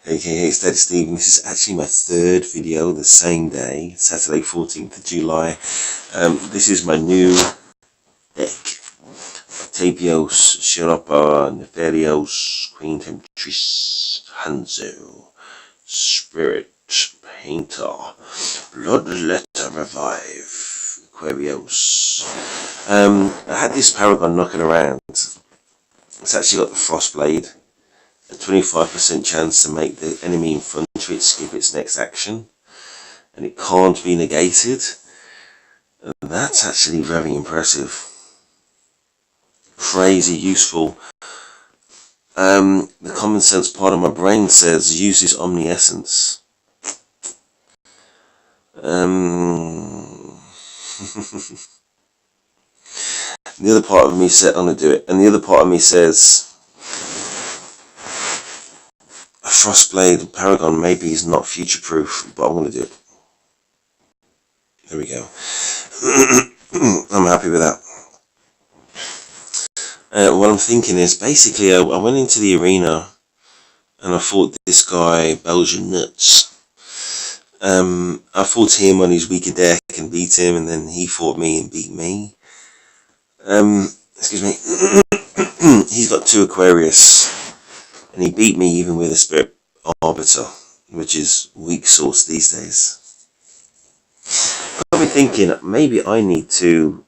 aka Steady Stephen. This is actually my third video the same day, Saturday 14th of July. This is my new deck. Octavios, Shiropa, Nefarios, Queen Temptress, Hanzo, Spirit Painter, Bloodletter Revive, Aquarius. I had this Paragon knocking around. It's actually got the Frostblade, a 25% chance to make the enemy in front of it skip its next action, and it can't be negated. And that's actually very impressive. Crazy useful. The common sense part of my brain says use this omniscience. The other part of me said I'm gonna do it, and the other part of me says a Frostblade Paragon maybe is not future proof, but I'm gonna do it. There we go. I'm happy with that. What I'm thinking is basically I went into the arena and I fought this guy Belgian Nuts. I fought him on his weaker deck and beat him, and then he fought me and beat me. Excuse me. He's got 2 Aquarius, and he beat me even with a Spirit Arbiter, which is weak sauce these days. Got me thinking, maybe I need to.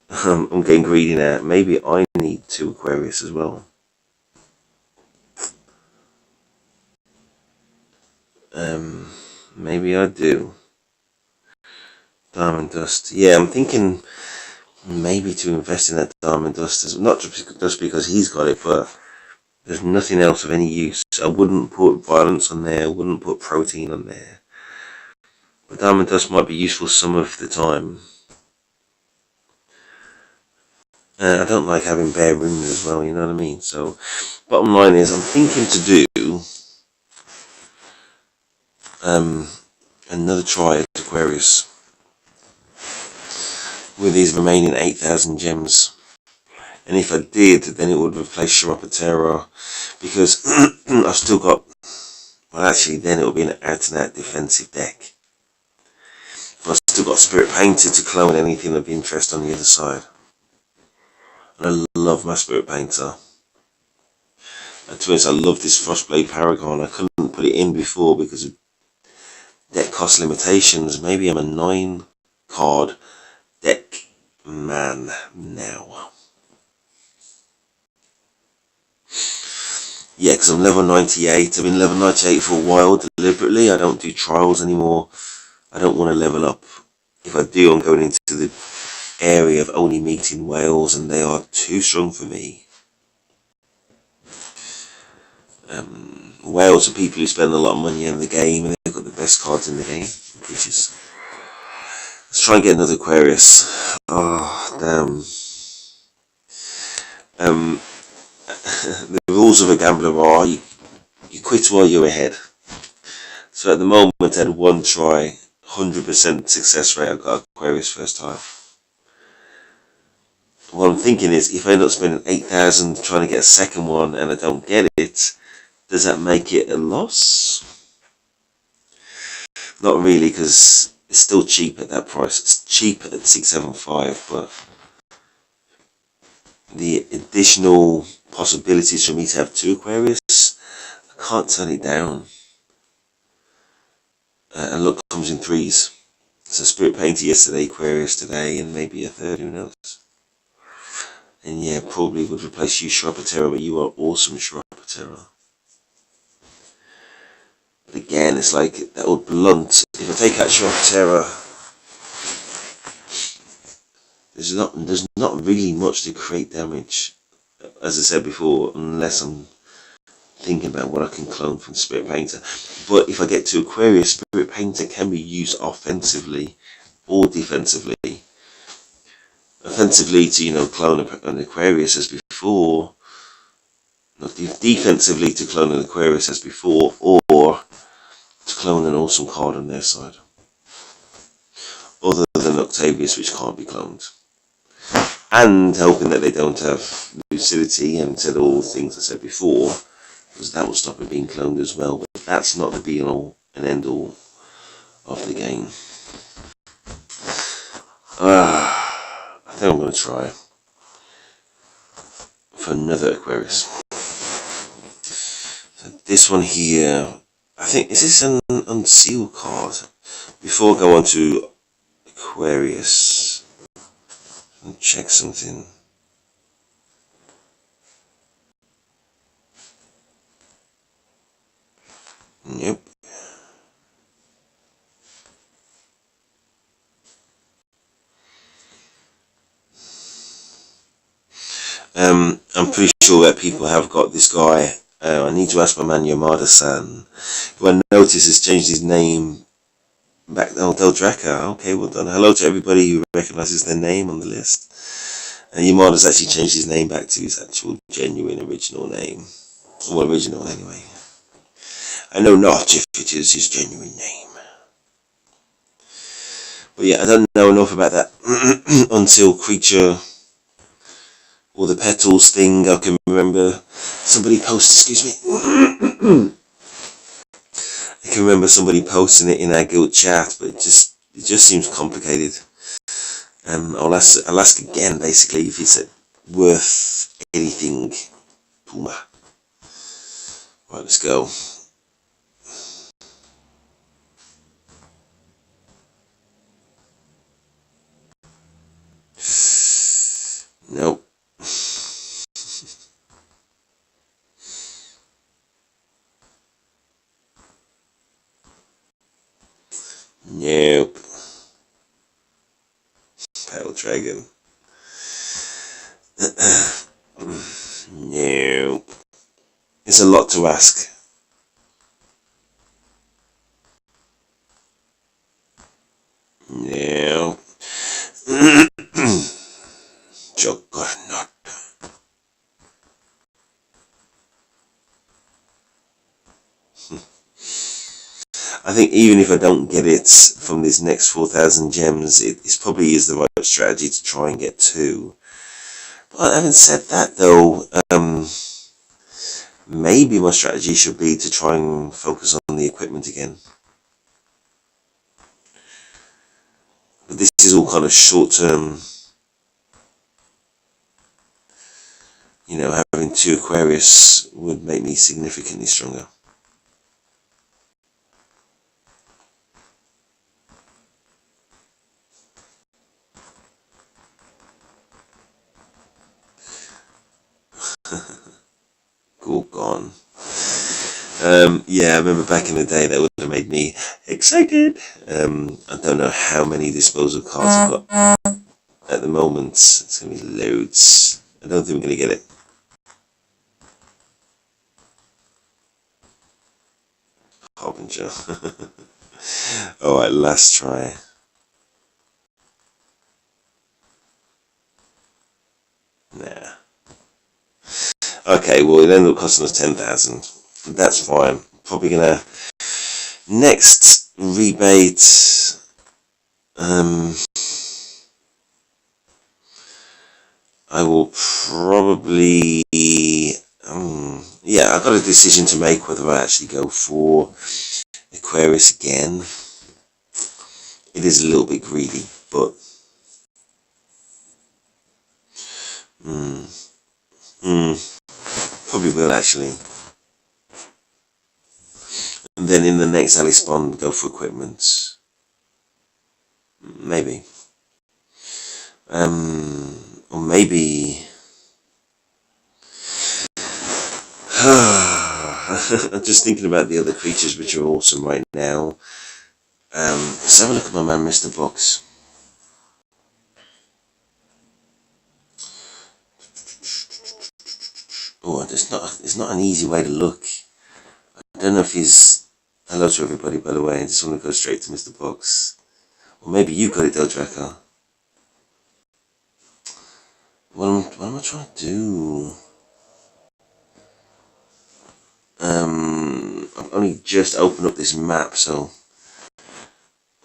I'm getting greedy now. Maybe I need 2 Aquarius as well. Maybe I do. Diamond Dust. Yeah, I'm thinking maybe to invest in that Diamond Dust, not just because he's got it, but there's nothing else of any use. I wouldn't put Violence on there, I wouldn't put Protein on there. But Diamond Dust might be useful some of the time. I don't like having bare rooms as well, you know what I mean? So, bottom line is, I'm thinking to do another try at Aquarius with these remaining 8,000 gems. And if I did, then it would replace Shiropa Terror, because I've still got, well actually then it would be an out and out defensive deck. But I've still got Spirit Painter to clone anything of interest on the other side. And I love my Spirit Painter. And to be honest, I love this Frostblade Paragon. I couldn't put it in before because of deck cost limitations. Maybe I'm a 9 card deck man now. Yeah, because I'm level 98. I've been level 98 for a while deliberately. I don't do trials anymore. I don't want to level up. If I do, I'm going into the area of only meeting whales, and they are too strong for me. Whales are people who spend a lot of money in the game, and they've got the best cards in the game. Creatures. Let's try and get another Aquarius. Oh, damn. The rules of a gambler are you quit while you're ahead. So at the moment I had 1 try, 100% success rate. I got Aquarius first time. What I'm thinking is, if I end up spending 8,000 trying to get a second one and I don't get it, does that make it a loss? Not really, because it's still cheap at that price. It's cheap at 675, but the additional possibilities for me to have 2 Aquarius, I can't turn it down. And luck comes in 3s. So Spirit Painter yesterday, Aquarius today, and maybe a 3rd, who knows. And yeah, probably would replace you, Shiropa Terror, but you are awesome, Shiropa Terror. But again, it's like that old blunt. If I take out Shiropa Terror, there's not really much to create damage, as I said before, unless I'm thinking about what I can clone from Spirit Painter. But if I get to Aquarius, Spirit Painter can be used offensively or defensively. Offensively to, clone an Aquarius as before. Not defensively to clone an Aquarius as before, or to clone an awesome card on their side. Other than Octavius, which can't be cloned. And hoping that they don't have lucidity and said all the things I said before, because that will stop it being cloned as well, but that's not the be all and end all of the game. I think I'm going to try for another Aquarius. So this one here, I think, is this an unsealed card? Before I go on to Aquarius, and check something. Nope. I'm pretty sure that people have got this guy. I need to ask my man Yamada-san, who I notice has changed his name back. Oh, Deldraka. Okay, well done. Hello to everybody who recognises their name on the list. And Yamada's actually changed his name back to his actual genuine original name. Well, original anyway. I know not if it is his genuine name. But yeah, I don't know enough about that unsealed creature or the petals thing. I can remember somebody posted, excuse me. I can remember somebody posting it in our guild chat, but it just seems complicated. I'll ask again basically if it's worth anything. Puma. Right, let's go. Nope. Nope. Pale Dragon. Nope. It's a lot to ask. No. Juggernaut. I think even if I don't get it from these next 4,000 gems, it probably is the right strategy to try and get 2. But having said that though, maybe my strategy should be to try and focus on the equipment again. But this is all kind of short term. You know, having 2 Aquarius would make me significantly stronger. Gorgon. Yeah, I remember back in the day that would have made me excited. I don't know how many disposal cards I've got at the moment. It's going to be loads. I don't think we're going to get it. Harbinger. Alright, last try. Nah. Okay, well it ended up costing us 10,000. That's fine. Probably gonna next rebate. I will probably. Yeah, I've got a decision to make whether I actually go for Aquarius again. It is a little bit greedy, but. Probably will actually. And then in the next alley spawn go for equipment. Maybe. Or maybe I'm just thinking about the other creatures which are awesome right now. Let's have a look at my man Mr. Box. Oh, it's not an easy way to look. I don't know if he's. Hello to everybody, by the way. I just want to go straight to Mr. Box. Or maybe you got it, Deldraka. What am I trying to do? I've only just opened up this map, so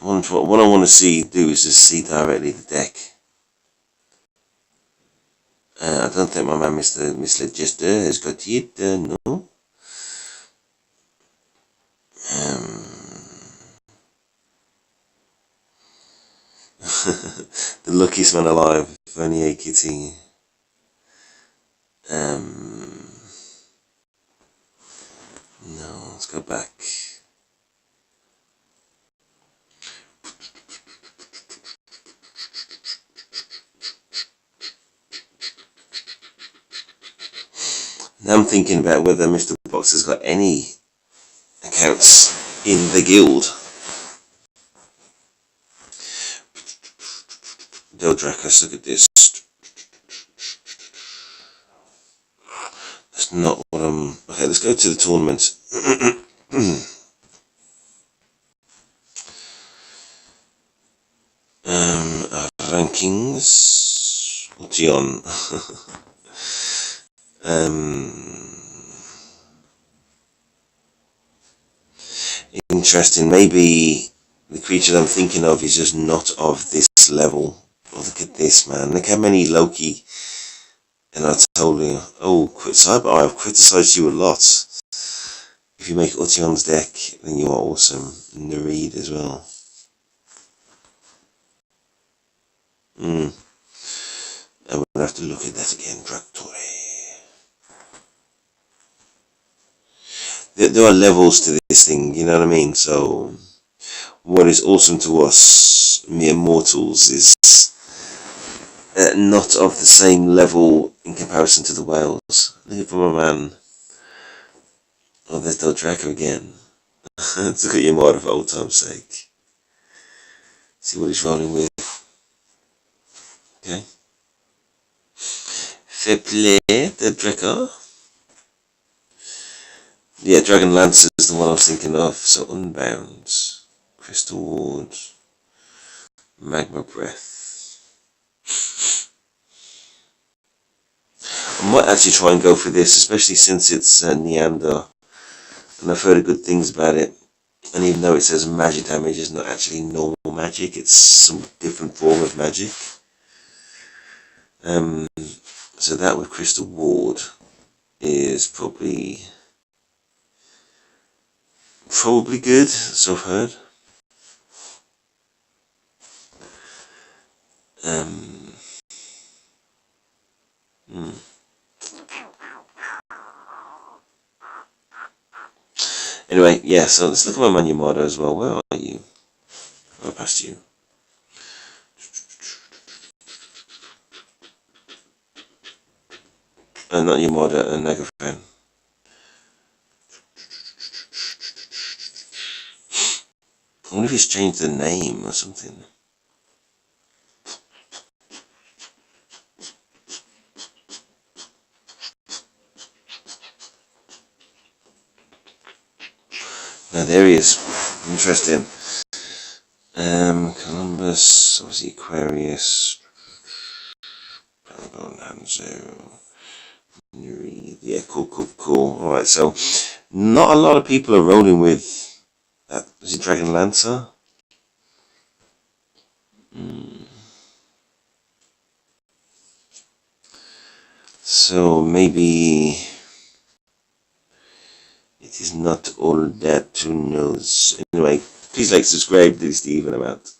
what I want to do is just see directly the deck. I don't think my man Mr. Legister has got it, no. luckiest man alive, if only a kitty. No, let's go back. Now I'm thinking about whether Mr. Box has got any accounts in the guild. Dracus, look at this. That's not what I'm... Okay, let's go to the tournament. Rankings. What's he on? Interesting. Maybe the creature I'm thinking of is just not of this level. Oh, look at this, man. Look how many Loki. And I told you, oh, Cyber, I've criticised you a lot. If you make Ution's deck, then you are awesome. And the read as well. And we'll have to look at that again, Dractore. There are levels to this thing, you know what I mean? So, what is awesome to us, mere mortals, is not of the same level in comparison to the whales. Look for my man. Oh, there's Del Draco again. Look at your mod for old time's sake. See what he's rolling with. Okay. Fair play, Del Draco. Yeah, Dragon Lancer is the one I was thinking of. So Unbound, Crystal Ward, Magma Breath. I might actually try and go for this, especially since it's Neander, and I've heard good things about it. And even though it says magic damage, it's not actually normal magic; it's some different form of magic. So that with Crystal Ward is probably good, so I've heard. Anyway, yeah, so let's look at my Manumada as well. Where are you? Oh, past you. Not Yamada, and Nagafan. I wonder if he's changed the name or something. Now there he is. Interesting. Columbus, obviously Aquarius, Hanzo. Yeah, cool. Alright, so not a lot of people are rolling with that. Is it Dragon Lancer? So maybe it is not all that who knows. Anyway, please like, subscribe to Steve, and I'm out.